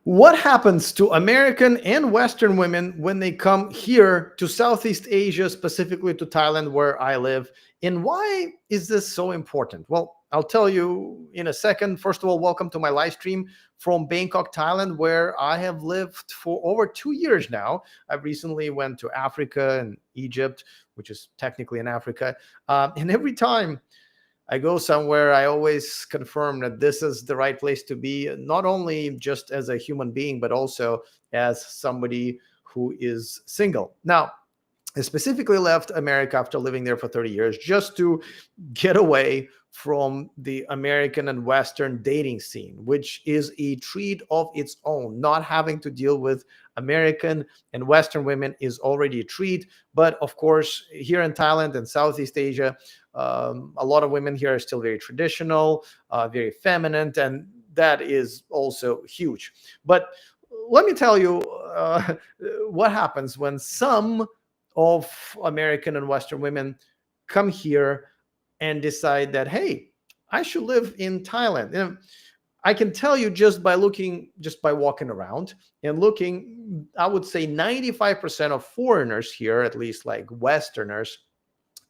What happens to American and Western women when they come here to Southeast Asia, specifically to Thailand, where I live? And why is this so important? Well, I'll tell you in a second. First of all, welcome to my live stream from Bangkok, Thailand, where I have lived for over 2 years now. I recently went to Africa and Egypt, which is technically in Africa. And every time I go somewhere, I always confirm that this is the right place to be, not only just as a human being, but also as somebody who is single. Now, I specifically left America after living there for 30 years just to get away from the American and Western dating scene, which is a treat of its own. Not having to deal with American and Western women is already a treat. But of course, here in Thailand and Southeast Asia, a lot of women here are still very traditional, very feminine, and that is also huge. But let me tell you what happens when some of American and Western women come here and decide that, hey, I should live in Thailand. And I can tell you just by walking around and looking, I would say 95% of foreigners here, at least like Westerners,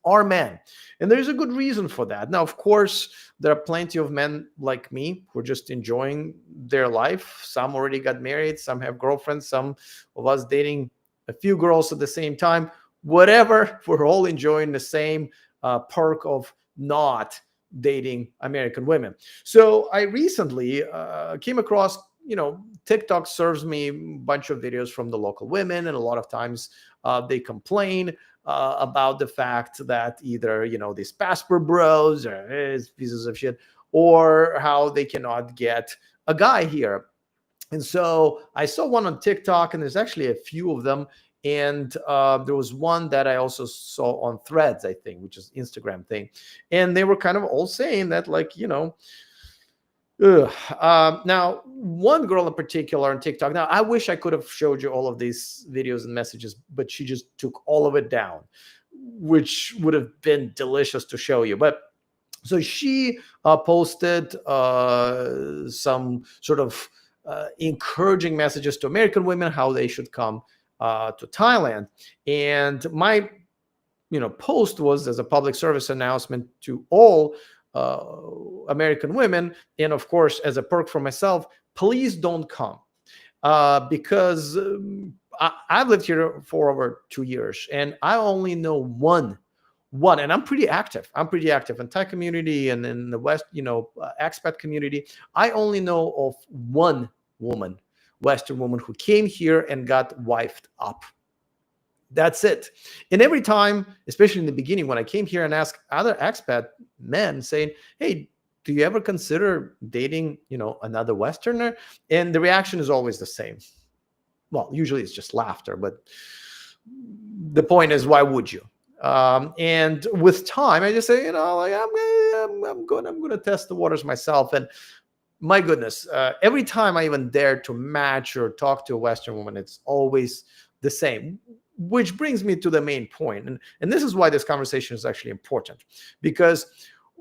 are men. And there's a good reason for that. Now, of course, there are plenty of men like me who are just enjoying their life. Some already got married, some have girlfriends, some of us dating a few girls at the same time. Whatever, we're all enjoying the same perk of not dating American women. So I recently came across, TikTok serves me a bunch of videos from the local women, and a lot of times they complain about the fact that either, these passport bros are pieces of shit, or how they cannot get a guy here. And so I saw one on TikTok, and there's actually a few of them. And there was one that I also saw on Threads, I think, which is Instagram thing. And they were kind of all saying that, like, now, one girl in particular on TikTok. Now, I wish I could have showed you all of these videos and messages, but she just took all of it down, which would have been delicious to show you. But so she posted some sort of encouraging messages to American women how they should come to Thailand. And my post was as a public service announcement to all American women, and of course, as a perk for myself, please don't come, because I've lived here for over 2 years, and I only know one, and I'm pretty active. In Thai community and in the West, expat community. I only know of one woman, Western woman, who came here and got wifed up. That's it. And every time, especially in the beginning, when I came here and asked other expat men saying, hey, do you ever consider dating, another Westerner? And the reaction is always the same. Well, usually it's just laughter, but the point is, why would you? And with time, I just say, like, I'm going to test the waters myself. And my goodness, every time I even dare to match or talk to a Western woman, it's always the same. Which brings me to the main point. And this is why this conversation is actually important. Because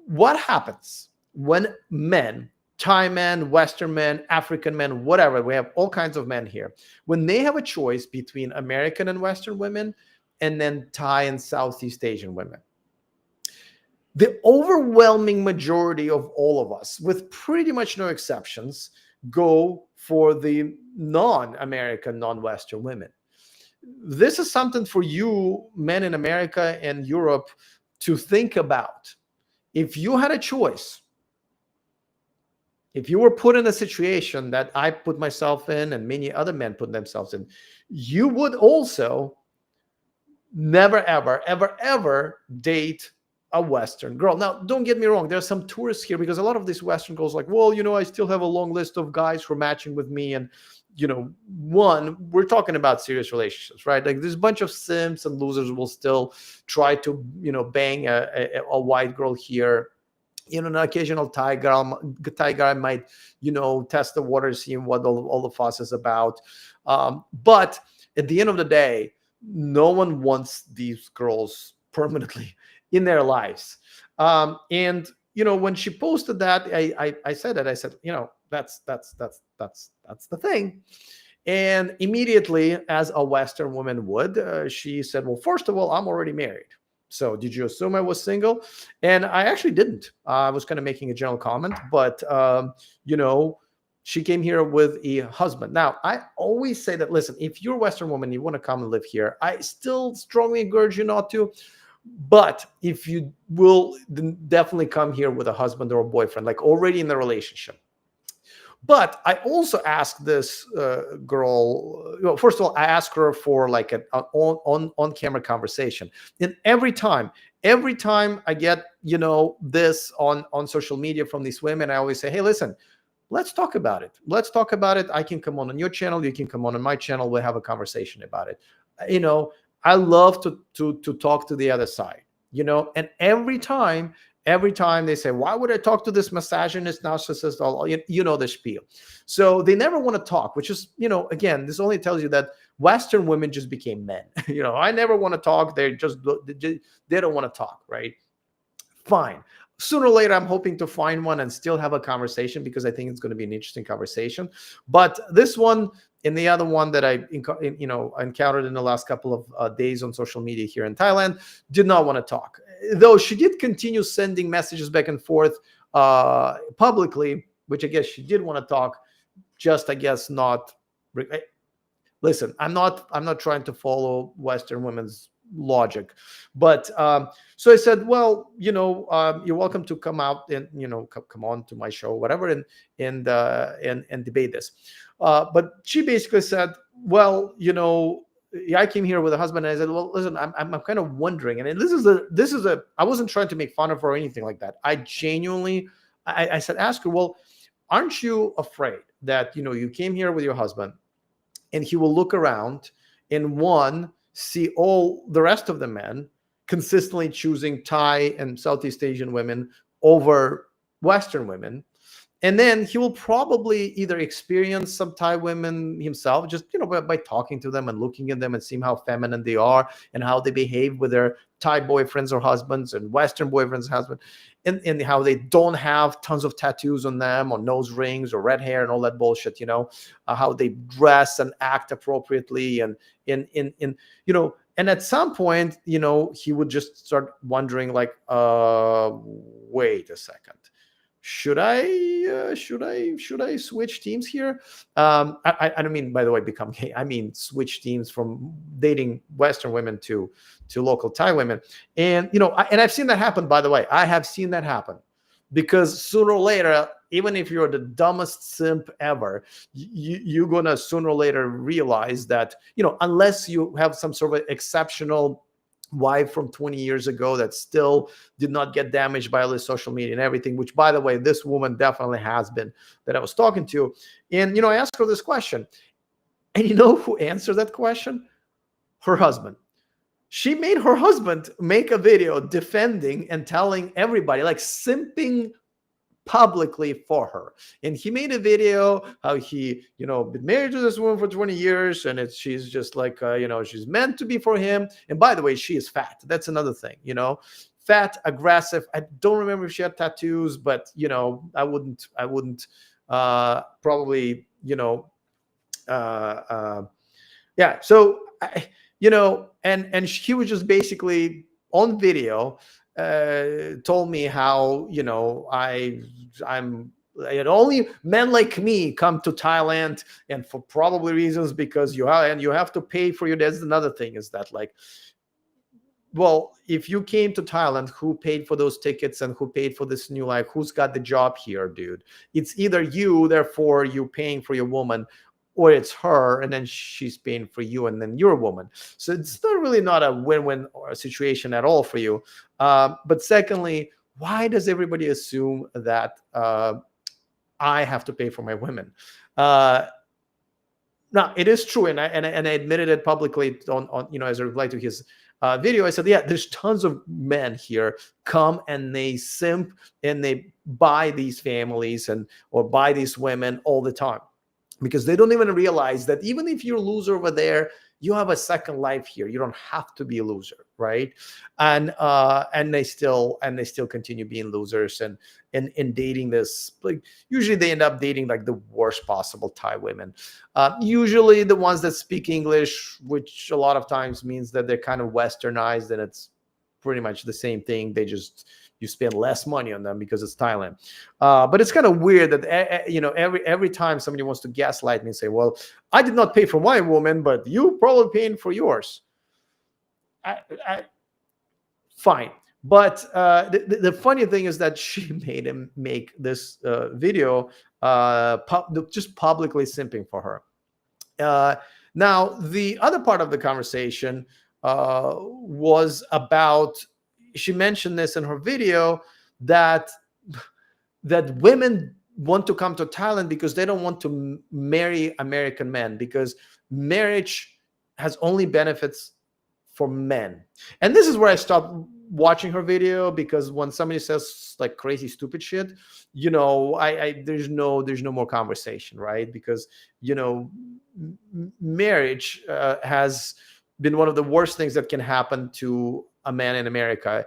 what happens when men, Thai men, Western men, African men, whatever, we have all kinds of men here, when they have a choice between American and Western women and then Thai and Southeast Asian women, the overwhelming majority of all of us, with pretty much no exceptions, go for the non-American, non-Western women. This is something for you men in America and Europe to think about. If you had a choice, if you were put in a situation that I put myself in and many other men put themselves in, you would also never, ever, ever, ever date a Western girl. Now, don't get me wrong. There are some tourists here, because a lot of these Western girls are like, well, I still have a long list of guys who are matching with me. And, we're talking about serious relationships, right? Like, there's a bunch of simps and losers will still try to, bang a white girl here. An occasional Thai guy might, test the waters, see what all the fuss is about. But at the end of the day, no one wants these girls permanently in their lives. And when she posted that, I said that, I said, that's That's the thing. And immediately, as a Western woman would, she said, well, first of all, I'm already married. So did you assume I was single? And I actually didn't. I was kind of making a general comment, but, you know, she came here with a husband. Now, I always say that, listen, if you're a Western woman, you want to come and live here, I still strongly encourage you not to. But if you will, then definitely come here with a husband or a boyfriend, like already in the relationship. But I also asked this girl. Well, first of all, I asked her for like an on camera conversation, and every time I get this on social media from these women, I always say, hey, listen, let's talk about it. Let's talk about it. I can come on your channel. You can come on my channel. We'll have a conversation about it. I love to talk to the other side. And every time they say, why would I talk to this misogynist, narcissist, all the spiel. So they never want to talk, which is, again, this only tells you that Western women just became men. I never want to talk. They don't want to talk, right? Fine. Sooner or later, I'm hoping to find one and still have a conversation, because I think it's going to be an interesting conversation. But this one and the other one that I encountered in the last couple of days on social media here in Thailand did not want to talk. Though she did continue sending messages back and forth publicly, which I guess she did want to talk, just I guess not. Listen, I'm not trying to follow Western women's logic, but so I said, well, you're welcome to come out and come on to my show, whatever, and debate this. But she basically said, well, I came here with a husband, and I said, well, listen, I'm kind of wondering, and this is a I wasn't trying to make fun of her or anything like that. I genuinely, I said, ask her, well, aren't you afraid that you came here with your husband, and he will look around and see all the rest of the men consistently choosing Thai and Southeast Asian women over Western women. And then he will probably either experience some Thai women himself, just by talking to them and looking at them and seeing how feminine they are and how they behave with their Thai boyfriends or husbands and Western boyfriends and husbands, and how they don't have tons of tattoos on them or nose rings or red hair and all that bullshit. How they dress and act appropriately, and and at some point, he would just start wondering, like, wait a second. Should I switch teams here? I don't mean, by the way, become gay. I mean switch teams from dating Western women to local Thai women. And and I've seen that happen. By the way, I have seen that happen, because sooner or later, even if you're the dumbest simp ever, you're gonna sooner or later realize that unless you have some sort of exceptional wife from 20 years ago that still did not get damaged by all this social media and everything, which, by the way, this woman definitely has been, that I was talking to. And I asked her this question, and who answered that question? Her husband. She made her husband make a video defending and telling everybody, like, simping publicly for her. And he made a video how he been married to this woman for 20 years, and she's just like she's meant to be for him. And by the way, she is fat. That's another thing. Fat, aggressive. I don't remember if she had tattoos, but I wouldn't probably yeah. So and he was just basically on video told me how I'm only men like me come to Thailand, and for probably reasons because you have to pay for your. That's another thing, is that, like, well, if you came to Thailand, who paid for those tickets and who paid for this new life? Who's got the job here, dude? It's either you, therefore you paying for your woman, or it's her, and then she's paying for you, and then you're a woman. So it's not a win-win situation at all for you. But secondly, why does everybody assume that I have to pay for my women? Now, it is true, and I admitted it publicly on as a reply to his video. I said, yeah, there's tons of men here come and they simp and they buy these families or buy these women all the time. because they don't even realize that even if you're a loser over there, you have a second life here. You don't have to be a loser, right? And they still continue being losers, and dating this, like, usually they end up dating like the worst possible Thai women, usually the ones that speak English, which a lot of times means that they're kind of westernized, and it's pretty much the same thing. They just, you spend less money on them because it's Thailand. But it's kind of weird that every time somebody wants to gaslight me and say, "Well, I did not pay for my woman, but you probably paying for yours." I fine. But the funny thing is that she made him make this video, just publicly simping for her. Now, the other part of the conversation was about, she mentioned this in her video, that women want to come to Thailand because they don't want to marry American men, because marriage has only benefits for men. And this is where I stopped watching her video, because when somebody says like crazy stupid shit, I there's no more conversation, right? Because marriage has been one of the worst things that can happen to a man in America.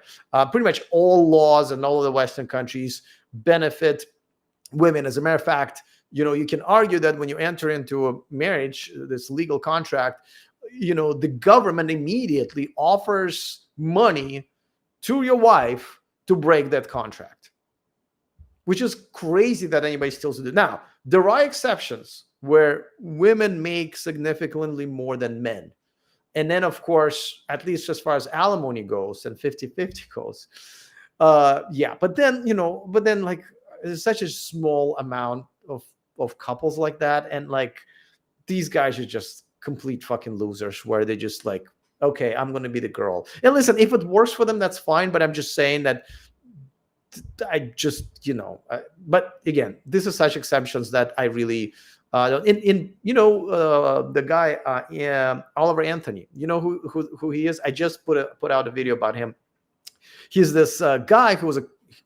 Pretty much all laws in all of the Western countries benefit women. As a matter of fact, you can argue that when you enter into a marriage, this legal contract, the government immediately offers money to your wife to break that contract, which is crazy that anybody still does it. Now, there are exceptions where women make significantly more than men. And then, of course, at least as far as alimony goes and 50-50 goes, yeah. But then, like, there's such a small amount of couples like that. And like, these guys are just complete fucking losers, where they just like, okay, I'm going to be the girl. And listen, if it works for them, that's fine. But I'm just saying that I just, but again, this is such exceptions that I really, the guy, Oliver Anthony, who he is. I just put out a video about him. He's this guy who was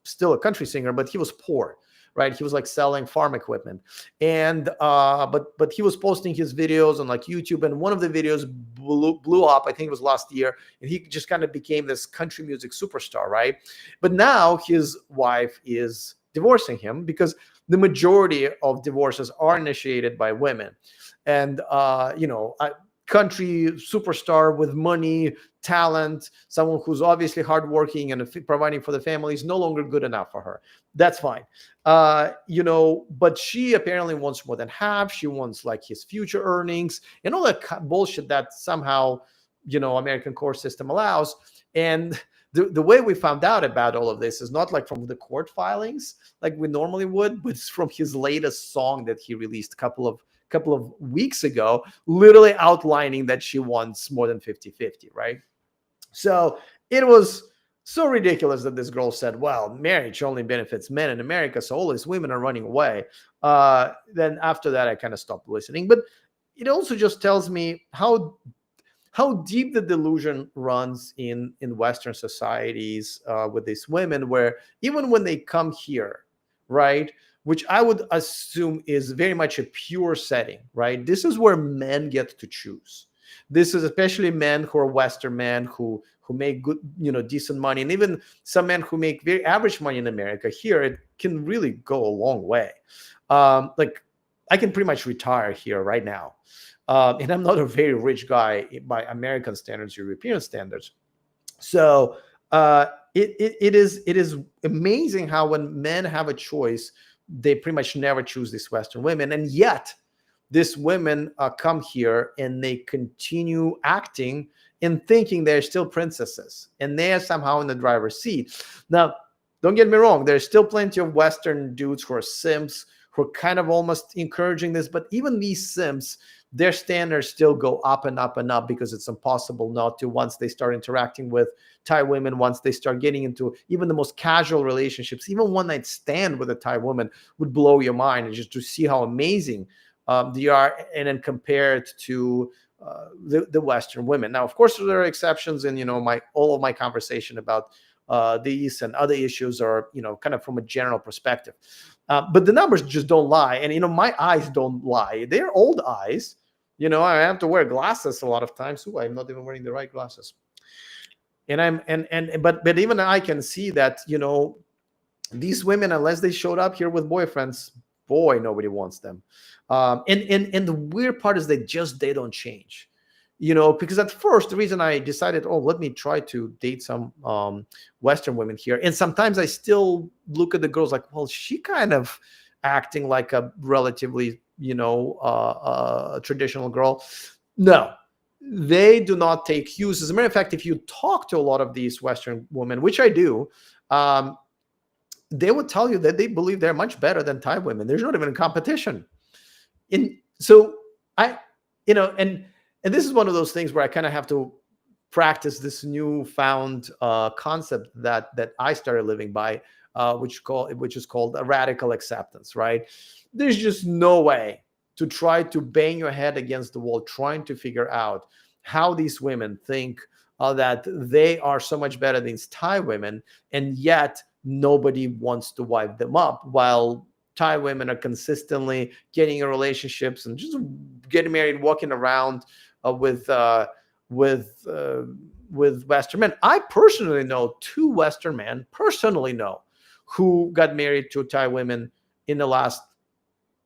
still a country singer, but he was poor, right? He was like selling farm equipment, and but he was posting his videos on like YouTube, and one of the videos blew up. I think it was last year, and he just kind of became this country music superstar, right? But now his wife is divorcing him, because the majority of divorces are initiated by women, and a country superstar with money, talent, someone who's obviously hardworking and providing for the family is no longer good enough for her. That's fine. But she apparently wants more than half. She wants like his future earnings and all that bullshit that somehow, American court system allows. And the way we found out about all of this is not like from the court filings like we normally would, but it's from his latest song that he released a couple of weeks ago, literally outlining that she wants more than 50-50, right? So it was so ridiculous that this girl said, well, marriage only benefits men in America, so all these women are running away. Then after that, I kind of stopped listening. But it also just tells me how deep the delusion runs in Western societies with these women, where even when they come here, right, which I would assume is very much a pure setting, right? This is where men get to choose. This is especially men who are Western men who make good, decent money. And even some men who make very average money in America, here it can really go a long way. Like, I can pretty much retire here right now. And I'm not a very rich guy by American standards, European standards. So it is amazing how when men have a choice, they pretty much never choose these Western women. And yet these women come here and they continue acting and thinking they're still princesses, and they are somehow in the driver's seat. Now, don't get me wrong, there's still plenty of Western dudes who are simps, who are kind of almost encouraging this. But even these simps, their standards still go up and up and up, because it's impossible not to once they start interacting with Thai women, once they start getting into even the most casual relationships. Even one night stand with a Thai woman would blow your mind, and just to see how amazing they are, and then compared to the Western women. Now, of course, there are exceptions in all of my conversation about these and other issues, or kind of from a general perspective. But the numbers just don't lie, and my eyes don't lie. They're old eyes. I have to wear glasses a lot of times. Ooh, I'm not even wearing the right glasses. And but even I can see that, these women, unless they showed up here with boyfriends, boy, nobody wants them. And the weird part is they don't change. Because at first, the reason I decided, oh, let me try to date some Western women here, and sometimes I still look at the girls like, well, she kind of acting like a relatively traditional girl. No, they do not take cues. As a matter of fact, if you talk to a lot of these Western women, which I do, they would tell you that they believe they're much better than Thai women. There's not even a competition. So and this is one of those things where I kind of have to practice this newfound concept that I started living by, which is called a radical acceptance, right? There's just no way to try to bang your head against the wall trying to figure out how these women think that they are so much better than these Thai women, and yet nobody wants to wipe them up, while Thai women are consistently getting in relationships and just getting married, walking around with Western men. I personally know 2 Western men, who got married to Thai women in the last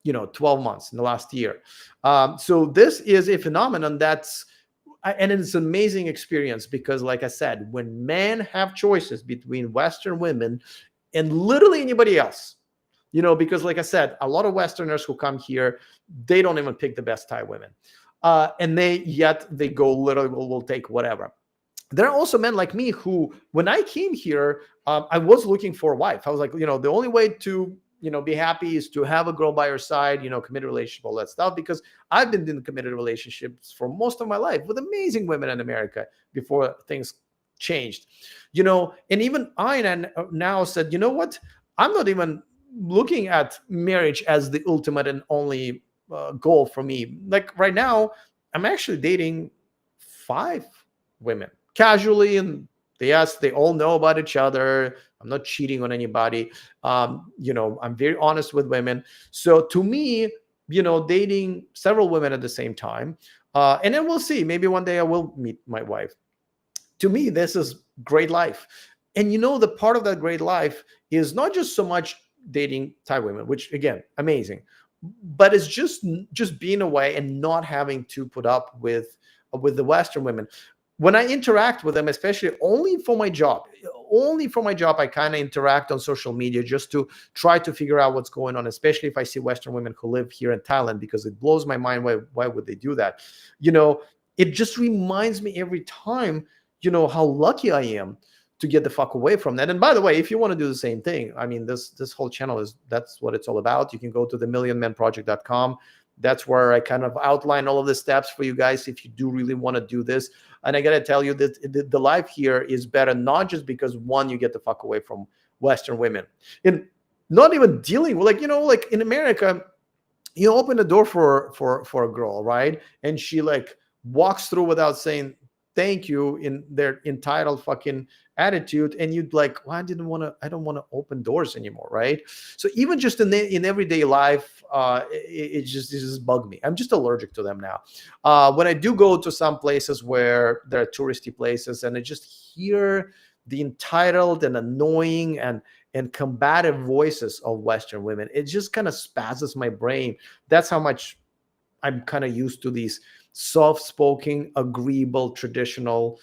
12 months, in the last year. So this is a phenomenon and it's an amazing experience, because like I said, when men have choices between Western women and literally anybody else, because like I said, a lot of Westerners who come here, they don't even pick the best Thai women. And they go literally, will take whatever. There are also men like me who, when I came here, I was looking for a wife. I was like, the only way to be happy is to have a girl by your side, committed relationship, all that stuff, because I've been in committed relationships for most of my life with amazing women in America before things changed, and even I now said, you know what, I'm not even looking at marriage as the ultimate and only goal for me. Like right now, I'm actually dating 5 women casually, and they all know about each other. I'm not cheating on anybody. I'm very honest with women. So to me, dating several women at the same time, and then we'll see. Maybe one day I will meet my wife. To me, this is great life. And the part of that great life is not just so much dating Thai women, which again, amazing, but it's just being away and not having to put up with the Western women. When I interact with them, especially only for my job, I kind of interact on social media just to try to figure out what's going on, especially if I see Western women who live here in Thailand, because it blows my mind. Why would they do that? It just reminds me every time, how lucky I am to get the fuck away from that. And by the way, if you want to do the same thing, I mean, this whole channel that's what it's all about. You can go to themillionmenproject.com. That's where I kind of outline all of the steps for you guys if you do really want to do this. And I got to tell you that the life here is better, not just because, one, you get the fuck away from Western women, and not even dealing with, like in America, you open the door for a girl, right? And she walks through without saying thank you in their entitled fucking attitude, and you'd like, well, I don't want to open doors anymore, right? So even just in everyday life, it just bug me. I'm just allergic to them now. When I do go to some places where there are touristy places, and I just hear the entitled and annoying and combative voices of Western women, it just kind of spazzes my brain. That's how much I'm kind of used to these soft-spoken, agreeable, traditional,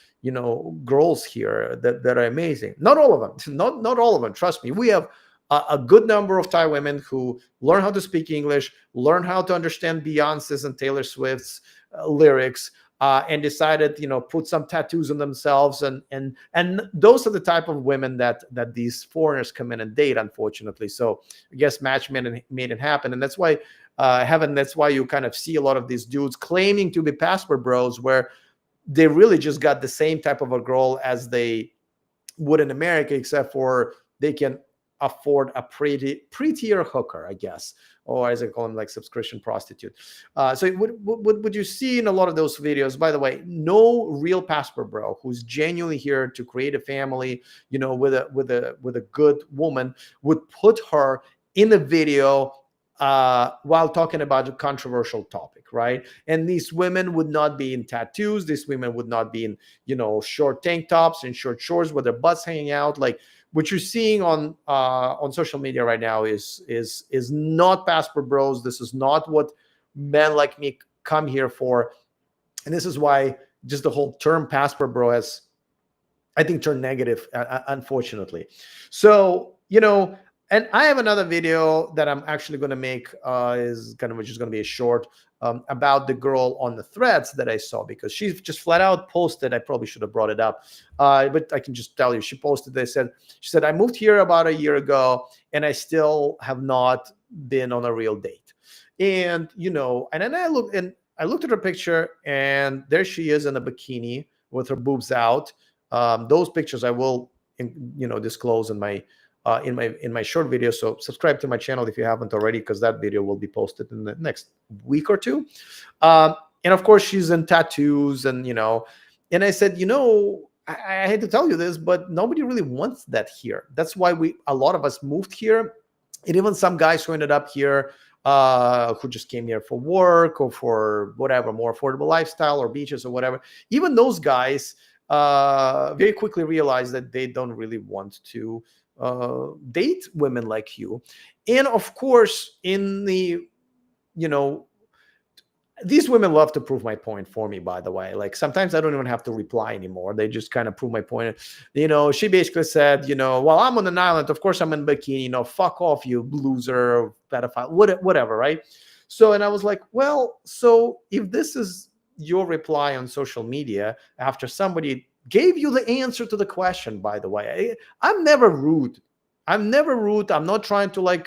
girls here that are amazing. Not all of them, not all of them. Trust me, we have a good number of Thai women who learn how to speak English, learn how to understand Beyonce's and Taylor Swift's lyrics, and decided, put some tattoos on themselves, and those are the type of women that these foreigners come in and date, unfortunately. So I guess match made it happen, and that's why. That's why you kind of see a lot of these dudes claiming to be passport bros, where they really just got the same type of a girl as they would in America, except for they can afford a prettier hooker, I guess, or as I call them, like subscription prostitute. So what you see in a lot of those videos, by the way, no real passport bro who's genuinely here to create a family, with a good woman would put her in a video while talking about a controversial topic, right? And these women would not be in tattoos. These women would not be in, short tank tops and short shorts with their butts hanging out. Like what you're seeing on social media right now is not passport bros. This is not what men like me come here for, and this is why just the whole term passport bro has, I think, turned negative, unfortunately. So, and I have another video that I'm actually going to make, which is going to be a short, about the girl on the threads that I saw, because she just flat out posted. I probably should have brought it up, but I can just tell you. She posted. She said, I moved here about a year ago, and I still have not been on a real date. And and then I looked at her picture, and there she is in a bikini with her boobs out. Those pictures I will, disclose in my short video. So subscribe to my channel if you haven't already, because that video will be posted in the next week or two. And of course, she's in tattoos, and and I said, I hate to tell you this, but nobody really wants that here. That's why a lot of us moved here, and even some guys who ended up here, who just came here for work or for whatever, more affordable lifestyle or beaches or whatever. Even those guys very quickly realized that they don't really want to date women like you. And of course, these women love to prove my point for me, by the way. Like sometimes I don't even have to reply anymore. They just kind of prove my point. She basically said, well, I'm on an island. Of course I'm in bikini, fuck off, you loser, pedophile, whatever, right? So, and I was like, well, so if this is your reply on social media after somebody gave you the answer to the question, by the way, I'm never rude. I'm not trying to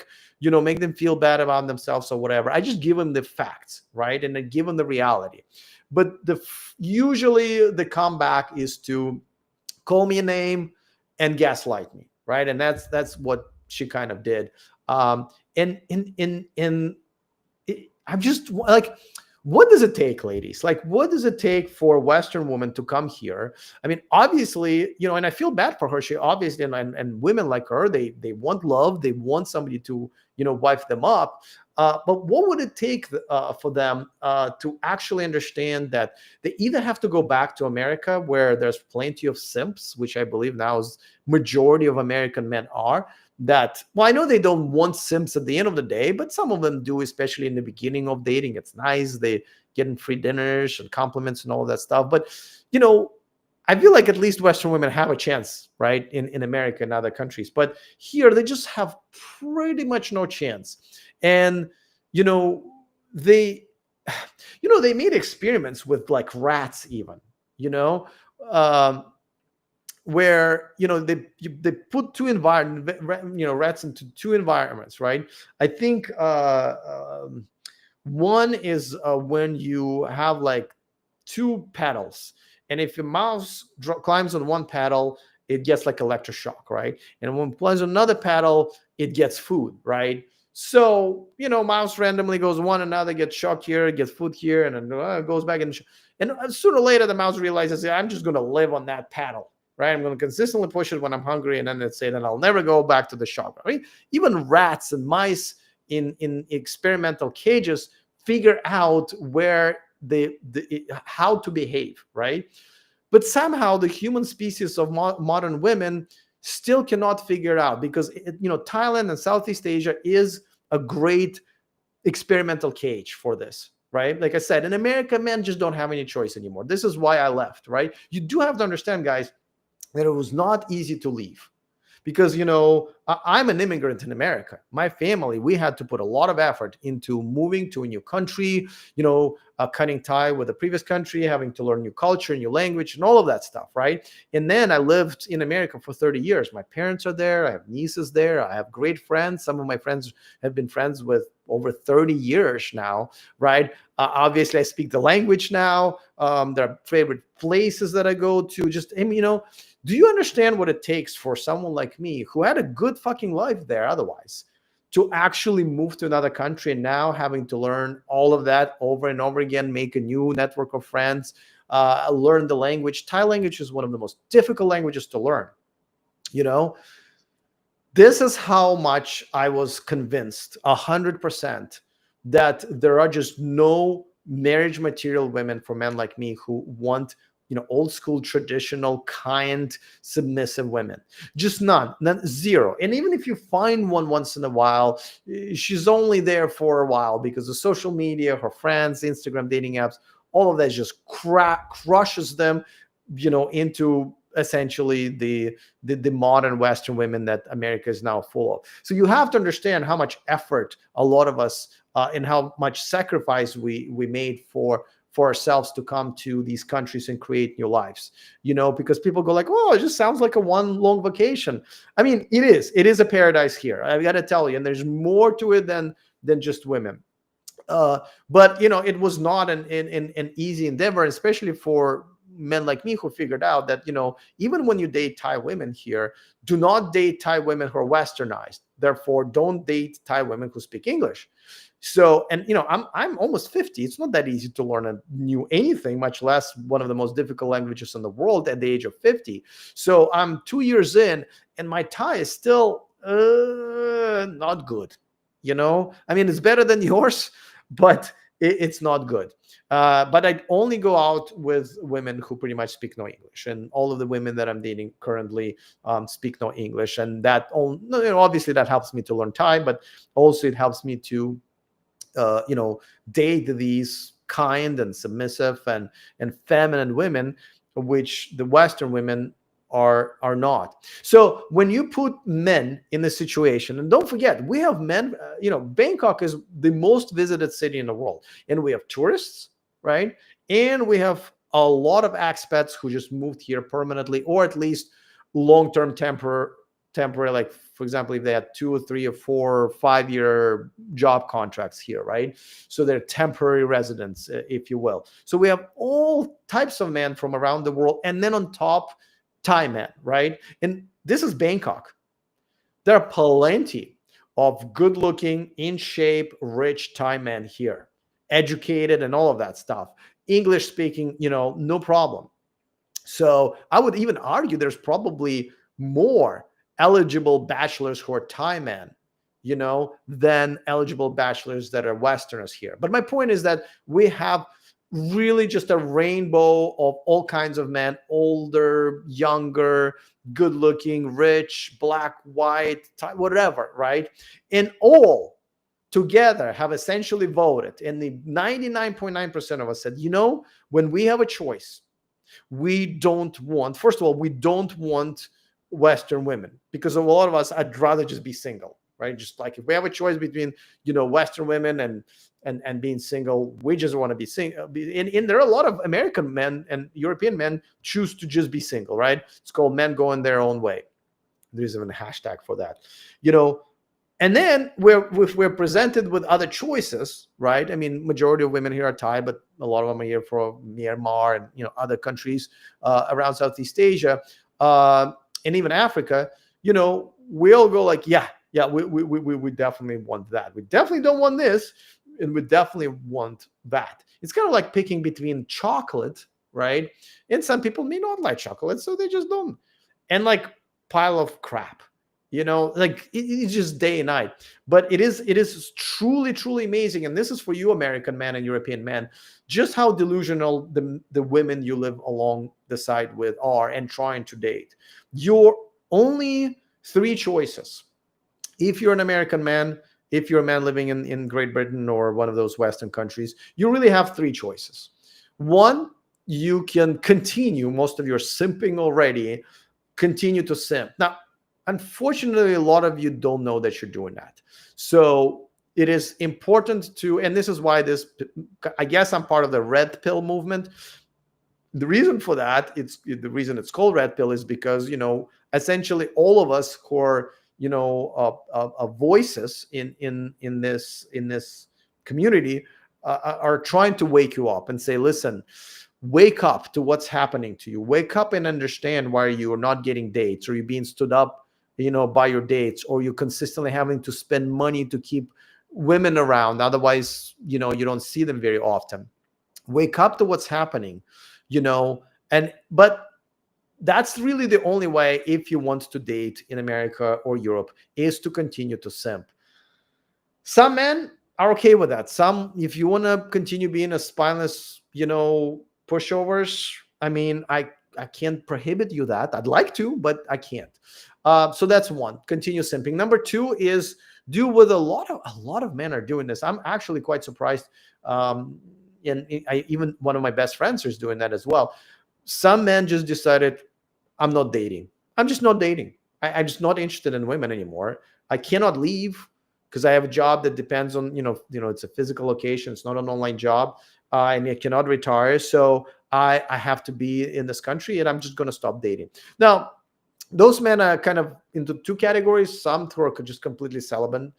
make them feel bad about themselves or whatever. I just give them the facts, right? And I give them the reality. But usually the comeback is to call me a name and gaslight me, right? And that's what she kind of did. And I'm just like, what does it take, ladies? Like, what does it take for a Western woman to come here? I mean, obviously, and I feel bad for her. She obviously, and women like her, they want love. They want somebody to, wife them up. But what would it take for them to actually understand that they either have to go back to America, where there's plenty of simps, which I believe now is majority of American men are, that, well, I know they don't want simps at the end of the day, but some of them do, especially in the beginning of dating. It's nice. They getting free dinners and compliments and all of that stuff. But, I feel like at least Western women have a chance, right, in America and other countries. But here they just have pretty much no chance. And, they, they made experiments with like rats even, where they put rats into two environments, right? I think one is when you have like two pedals, and if a mouse climbs on one pedal, it gets like electroshock, right? And when it plays another pedal, it gets food, right? So mouse randomly goes one, another gets shocked here, gets food here, and then goes back and sooner or later the mouse realizes, yeah, I'm just going to live on that pedal. Right, I'm going to consistently push it when I'm hungry, and then let's say that I'll never go back to the shop. Right? Even rats and mice in experimental cages figure out where how to behave, right? But somehow the human species of modern women still cannot figure it out, because Thailand and Southeast Asia is a great experimental cage for this. Right? Like I said, in America, men just don't have any choice anymore. This is why I left. Right? You do have to understand, guys, that it was not easy to leave, because I'm an immigrant in America. My family, we had to put a lot of effort into moving to a new country, cutting tie with the previous country, having to learn new culture, new language, and all of that stuff, right? And then I lived in America for 30 years. My parents are there. I have nieces there. I have great friends. Some of my friends have been friends with over 30 years now, right? Obviously, I speak the language now. There are favorite places that I go to. Just, Do you understand what it takes for someone like me who had a good fucking life there otherwise to actually move to another country and now having to learn all of that over and over again, make a new network of friends, learn the language? Thai language is one of the most difficult languages to learn. You know, this is how much I was convinced 100% that there are just no marriage material women for men like me who want, old school, traditional, kind, submissive women. Just none, zero. And even if you find one once in a while, she's only there for a while because of social media, her friends, Instagram, dating apps, all of that just crushes them, into essentially the modern Western women that America is now full of. So you have to understand how much effort a lot of us and how much sacrifice we made for ourselves to come to these countries and create new lives. Because people go like, "Oh, it just sounds like a one long vacation." I mean, it is a paradise here. I got to tell you, and there's more to it than just women. But it was not an easy endeavor, especially for men like me who figured out that even when you date Thai women here, do not date Thai women who are westernized. Therefore, don't date Thai women who speak English. So, and I'm almost 50. It's not that easy to learn a new anything, much less one of the most difficult languages in the world at the age of 50. So I'm 2 years in, and my Thai is still not good. I mean, it's better than yours, but it's not good. But I only go out with women who pretty much speak no English, and all of the women that I'm dating currently speak no English, and that obviously that helps me to learn Thai, but also it helps me to date these kind and submissive and feminine women, which the Western women are not. So when you put men in this situation, and don't forget, we have men, Bangkok is the most visited city in the world, and we have tourists, right? And we have a lot of expats who just moved here permanently, or at least long-term temporary, like for example, if they had 2 or 3 or 4 or 5-year job contracts here, right? So they're temporary residents, if you will. So we have all types of men from around the world, and then on top, Thai men, right? And this is Bangkok. There are plenty of good-looking, in shape, rich Thai men here, educated and all of that stuff. English speaking, no problem. So I would even argue there's probably more eligible bachelors who are Thai men, than eligible bachelors that are Westerners here. But my point is that we have really just a rainbow of all kinds of men, older, younger, good looking, rich, black, white, whatever, right? And all together have essentially voted. And the 99.9% of us said, when we have a choice, we don't want, first of all, we don't want Western women, because a lot of us, I'd rather just be single, right? Just like if we have a choice between, Western women and being single, we just want to be single. And there are a lot of American men and European men choose to just be single, right? It's called men going their own way. There's even a hashtag for that, And then we're presented with other choices, right? I mean, majority of women here are Thai, but a lot of them are here from Myanmar and other countries around Southeast Asia and even Africa. We all go like, yeah, we definitely want that. We definitely don't want this, and we definitely want that. It's kind of like picking between chocolate, right? And some people may not like chocolate, so they just don't. And like pile of crap. Like it's just day and night. But it is truly, truly amazing. And this is for you, American men and European men, just how delusional the women you live along the side with are and trying to date. You're only 3 choices. If you're an American man, if you're a man living in Great Britain or one of those Western countries, you really have 3 choices. One, you can continue most of your simping already, continue to simp. Now, unfortunately, a lot of you don't know that you're doing that. So it is important to, and this is why I guess I'm part of the red pill movement. The reason for that, the reason it's called red pill is because, essentially all of us who are, voices in this community are trying to wake you up and say, listen, Wake up to what's happening to you. Wake up and understand why you're not getting dates, or you're being stood up, by your dates, or you're consistently having to spend money to keep women around. Otherwise, you don't see them very often. Wake up to what's happening, you know, and but that's really the only way, if you want to date in America or Europe, is to continue to simp. Some men are okay with that. Some, if you want to continue being a spineless, pushovers, I mean, I can't prohibit you that. I'd like to, but I can't. So that's one. Continue simping. Number two is do what a lot of men are doing this. I'm actually quite surprised. And even one of my best friends is doing that as well. Some men just decided, I'm not dating. I'm just not dating. I'm just not interested in women anymore. I cannot leave because I have a job that depends on, it's a physical location. It's not an online job, and I cannot retire. So I have to be in this country, and I'm just going to stop dating. Now, those men are kind of into two categories. Some who are just completely celibate.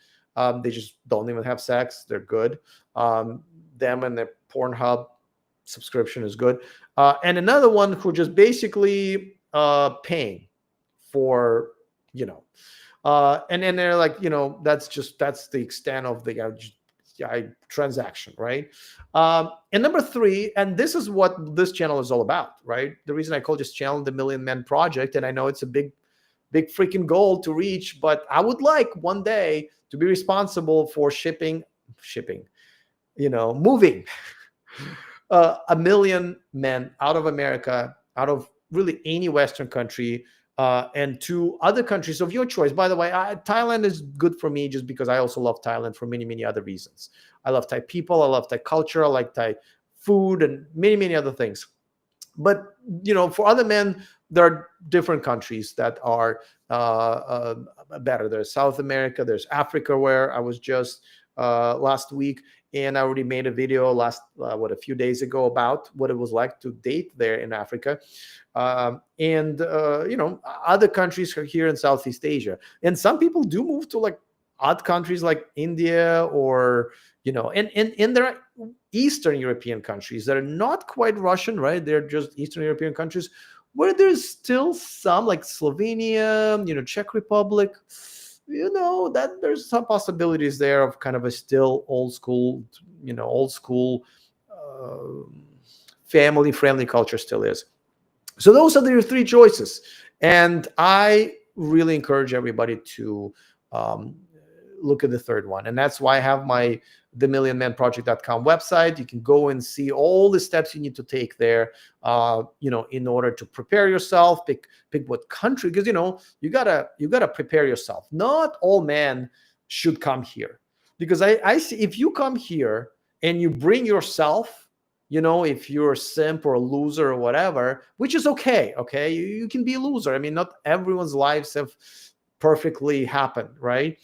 They just don't even have sex. They're good. Them and their Pornhub subscription is good. And another one who just basically paying for, and then they're like, that's the extent of the transaction, right? And number three, and this is what this channel is all about, right? The reason I call this channel the Million Men Project, and I know it's a big freaking goal to reach, but I would like one day to be responsible for shipping, moving 1 million men out of America, out of really any Western country, and to other countries of your choice. By the way, Thailand is good for me just because I also love Thailand for many, many other reasons. I love Thai people. I love Thai culture. I like Thai food and many, many other things. But, for other men, there are different countries that are better. There's South America. There's Africa, where I was just last week. And I already made a video a few days ago about what it was like to date there in Africa. And other countries here in Southeast Asia. And some people do move to like odd countries like India, or, and there are Eastern European countries that are not quite Russian, right? They're just Eastern European countries where there's still some, like Slovenia, Czech Republic, that there's some possibilities there of kind of a still old school family friendly culture still is. So those are the three choices. And I really encourage everybody to look at the third one. And that's why I have my themillionmanproject.com website. You can go and see all the steps you need to take there, in order to prepare yourself, pick what country, because, you gotta prepare yourself. Not all men should come here, because I see if you come here and you bring yourself, if you're a simp or a loser or whatever, which is okay. You can be a loser. I mean, not everyone's lives have perfectly happened, right?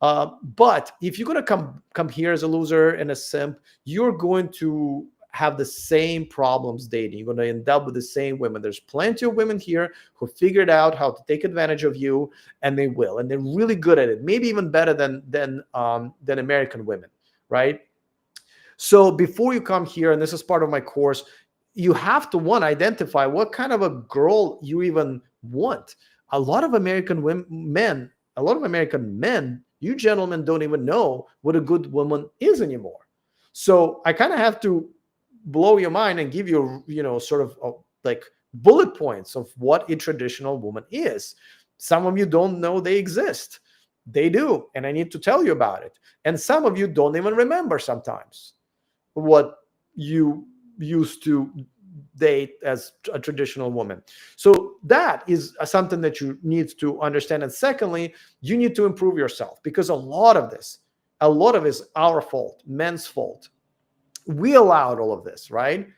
But if you're going to come here as a loser and a simp, you're going to have the same problems dating. You're going to end up with the same women. There's plenty of women here who figured out how to take advantage of you, and they will, and they're really good at it. Maybe even better than American women, right? So before you come here, and this is part of my course, you have to identify what kind of a girl you even want. A lot of American men, you gentlemen don't even know what a good woman is anymore. So I kind of have to blow your mind and give you, sort of like bullet points of what a traditional woman is. Some of you don't know they exist. They do. And I need to tell you about it. And some of you don't even remember sometimes what you used to date as a traditional woman. So that is something that you need to understand. And secondly, you need to improve yourself, because a lot of this is our fault, men's fault. We allowed all of this, right?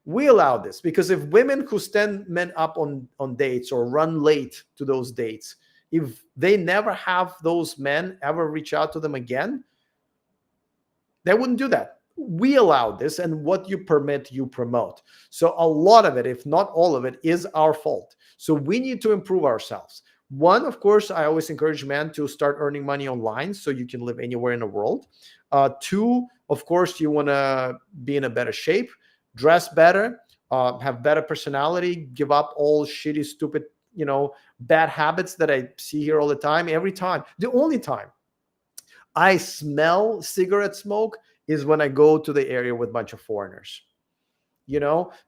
We allowed this because if women who stand men up on dates or run late to those dates, if they never have those men ever reach out to them again, they wouldn't do that. We allow this, and what you permit, you promote. So a lot of it, if not all of it, is our fault. So we need to improve ourselves. One, of course, I always encourage men to start earning money online so you can live anywhere in the world. Two, of course, you want to be in a better shape, dress better, have better personality, give up all shitty, stupid, bad habits that I see here all the time. Every time, the only time I smell cigarette smoke is when I go to the area with a bunch of foreigners,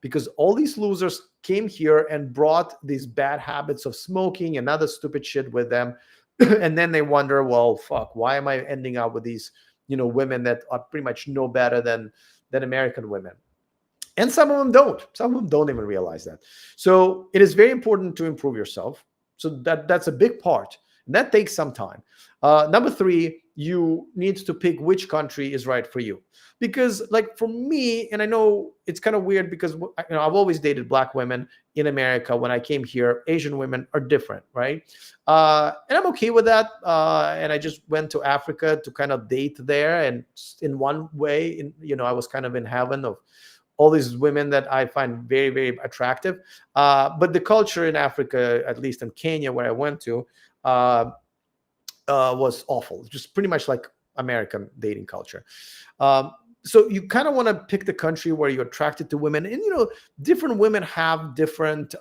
because all these losers came here and brought these bad habits of smoking and other stupid shit with them. And then they wonder, well, fuck, why am I ending up with these, women that are pretty much no better than American women? And some of them don't. Some of them don't even realize that. So it is very important to improve yourself. So that's a big part. And that takes some time. Number three, you need to pick which country is right for you. Because like for me, and I know it's kind of weird because I've always dated Black women in America. When I came here, Asian women are different, right? And I'm okay with that. And I just went to Africa to kind of date there. And in one way, I was kind of in heaven of all these women that I find very, very attractive. But the culture in Africa, at least in Kenya, where I went to, was awful. Just pretty much like American dating culture. So you kind of want to pick the country where you're attracted to women, and different women have different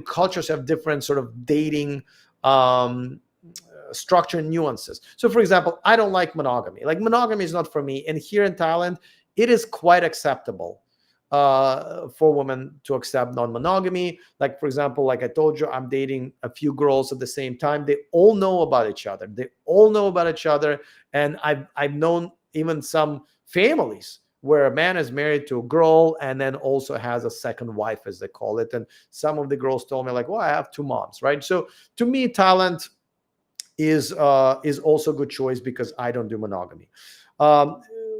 cultures, have different sort of dating structure and nuances. So, for example, I don't like monogamy. Like monogamy is not for me. And here in Thailand, it is quite acceptable for women to accept non-monogamy. Like, for example, like I told you, I'm dating a few girls at the same time. They all know about each other. And I've known even some families where a man is married to a girl and then also has a second wife, as they call it. And some of the girls told me like, well, I have two moms, right? So to me, Thailand is also a good choice because I don't do monogamy.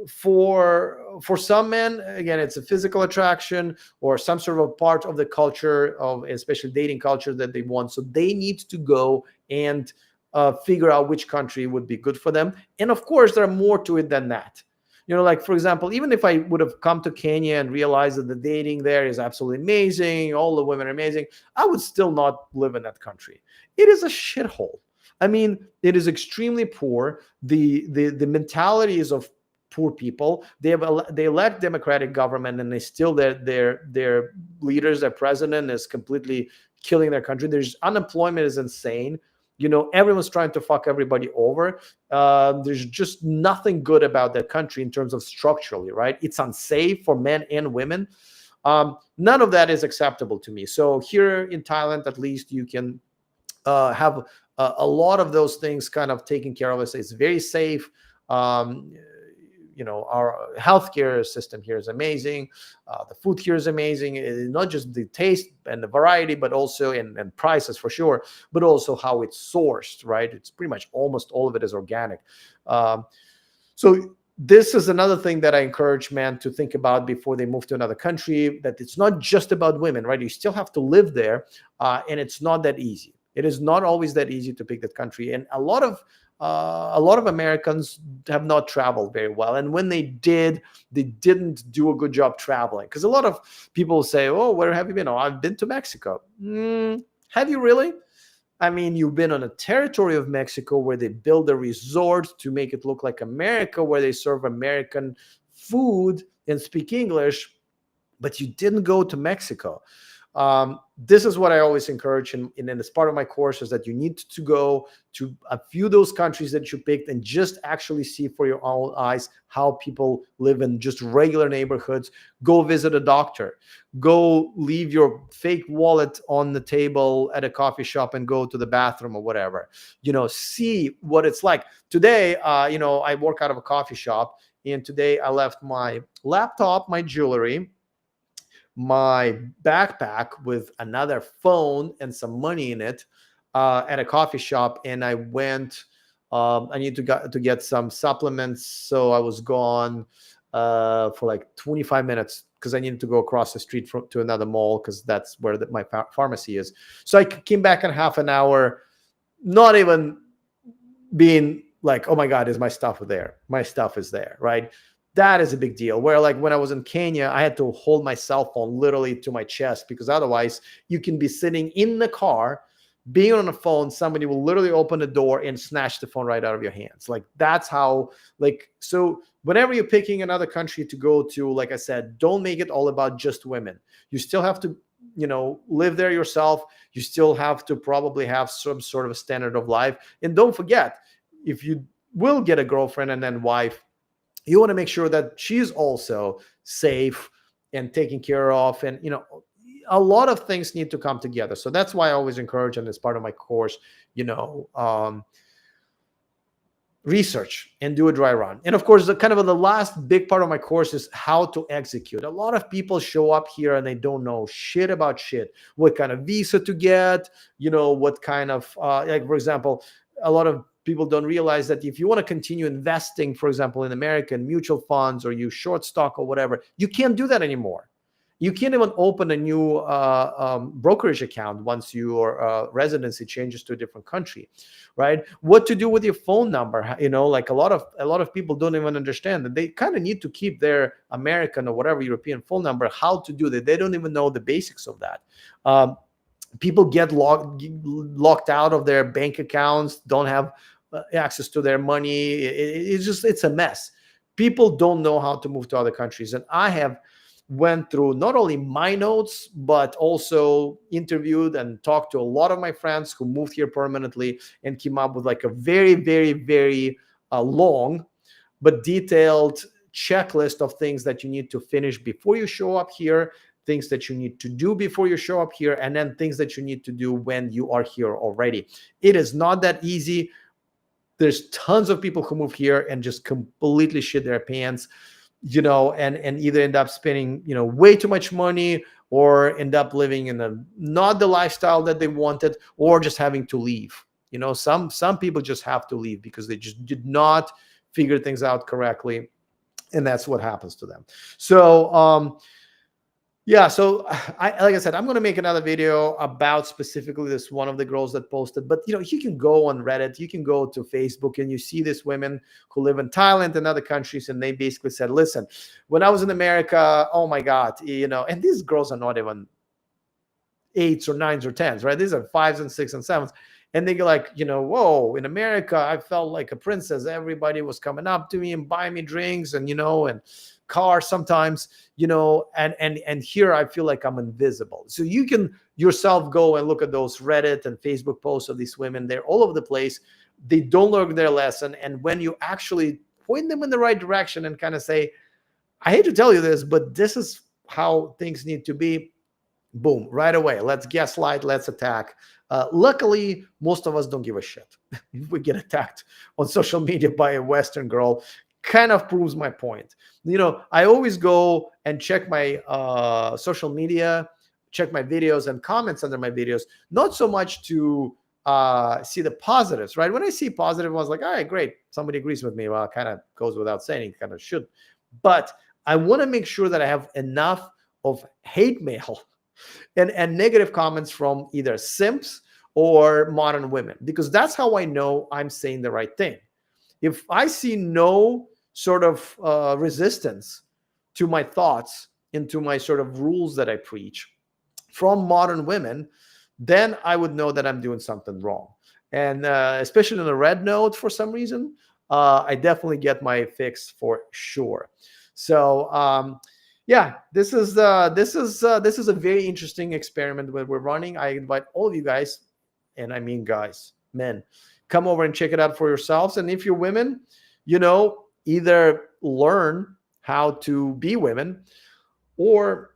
For some men, again, it's a physical attraction or some sort of a part of the culture of especially dating culture that they want. So they need to go and figure out which country would be good for them. And of course, there are more to it than that. Like, for example, even if I would have come to Kenya and realized that the dating there is absolutely amazing, all the women are amazing, I would still not live in that country. It is a shithole. I mean, it is extremely poor. The mentality is of poor people. They elect democratic government, and they still their leaders, their president is completely killing their country. There's unemployment is insane. Everyone's trying to fuck everybody over. There's just nothing good about that country in terms of structurally, right? It's unsafe for men and women. None of that is acceptable to me. So here in Thailand, at least you can have a lot of those things kind of taken care of. It's very safe. Our healthcare system here is amazing. The food here is amazing. It's not just the taste and the variety, but also and prices for sure, but also how it's sourced, right? It's pretty much almost all of it is organic. So this is another thing that I encourage men to think about before they move to another country, that it's not just about women, right? You still have to live there, and it's not that easy. It is not always that easy to pick that country. And a lot of Americans have not traveled very well. And when they did, they didn't do a good job traveling. Because a lot of people say, oh, where have you been? Oh, I've been to Mexico. Have you really? I mean, you've been on a territory of Mexico where they build a resort to make it look like America, where they serve American food and speak English, but you didn't go to Mexico. This is what I always encourage, and as part of my course is that you need to go to a few of those countries that you picked and just actually see for your own eyes how people live in just regular neighborhoods. Go visit a doctor. Go leave your fake wallet on the table at a coffee shop and go to the bathroom or whatever. See what it's like. Today, I work out of a coffee shop, and today I left my laptop, my jewelry, my backpack with another phone and some money in it at a coffee shop, and I went. I need to get some supplements, so I was gone for like 25 minutes because I needed to go across the street to another mall because that's where my pharmacy is. So I came back in half an hour, not even being like, oh my God, is my stuff there? My stuff is there, right? That is a big deal. Where like when I was in Kenya, I had to hold my cell phone literally to my chest because otherwise you can be sitting in the car being on a phone, somebody will literally open the door and snatch the phone right out of your hands. Like that's how, like, so whenever you're picking another country to go to, like I said, don't make it all about just women. You still have to, live there yourself. You still have to probably have some sort of a standard of life. And don't forget, if you will get a girlfriend and then wife, you want to make sure that she's also safe and taken care of. And, a lot of things need to come together. So that's why I always encourage, and as part of my course, research and do a dry run. And of course, the last big part of my course is how to execute. A lot of people show up here and they don't know shit about shit. What kind of visa to get, what kind of, like, for example, a lot of people don't realize that if you want to continue investing, for example, in American mutual funds, or you short stock or whatever, you can't do that anymore. You can't even open a new brokerage account once your residency changes to a different country, right? What to do with your phone number? Like a lot of people don't even understand that they kind of need to keep their American or whatever European phone number. How to do that? They don't even know the basics of that. People get locked out of their bank accounts, don't have access to their money. It's a mess. People don't know how to move to other countries, and I have went through not only my notes, but also interviewed and talked to a lot of my friends who moved here permanently and came up with like a very, very, very long but detailed checklist of things that you need to finish before you show up here, things that you need to do before you show up here, and then things that you need to do when you are here already. It is not that easy. There's tons of people who move here and just completely shit their pants, and either end up spending, way too much money, or end up living in not the lifestyle that they wanted, or just having to leave. Some people just have to leave because they just did not figure things out correctly. And that's what happens to them. So, yeah, so like I said, I'm going to make another video about specifically this one of the girls that posted. But, you can go on Reddit, you can go to Facebook, and you see these women who live in Thailand and other countries. And they basically said, listen, when I was in America, oh my God, and these girls are not even 8s or 9s or 10s, right? These are 5s and 6s and 7s. And they go like, whoa, in America, I felt like a princess. Everybody was coming up to me and buying me drinks and, and cars sometimes, and here I feel like I'm invisible. So you can yourself go and look at those Reddit and Facebook posts of these women. They're all over the place. They don't learn their lesson. And when you actually point them in the right direction and kind of say, I hate to tell you this, but this is how things need to be, boom, right away. Let's gaslight, let's attack. Luckily, most of us don't give a shit. If we get attacked on social media by a Western girl, kind of proves my point. I always go and check my social media, check my videos and comments under my videos, not so much to see the positives, right? When I see positive, I was like, all right, great. Somebody agrees with me. Well, it kind of goes without saying, kind of should. But I want to make sure that I have enough of hate mail and negative comments from either simps or modern women, because that's how I know I'm saying the right thing. If I see no sort of resistance to my thoughts and to my sort of rules that I preach from modern women, then I would know that I'm doing something wrong. And especially on a red note, for some reason, I definitely get my fix for sure. So yeah, this is a very interesting experiment that we're running. I invite all of you guys, and I mean guys, men, come over and check it out for yourselves. And if you're women, either learn how to be women, or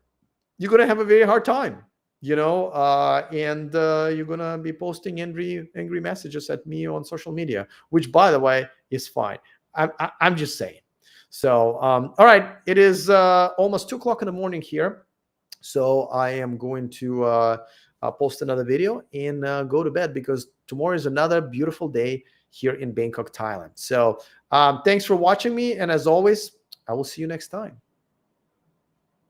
you're going to have a very hard time, and you're going to be posting angry messages at me on social media, which, by the way, is fine. I'm just saying. So, all right, it is almost 2:00 in the morning here. So I am going to post another video and go to bed, because tomorrow is another beautiful day here in Bangkok, Thailand. So thanks for watching me. And as always, I will see you next time.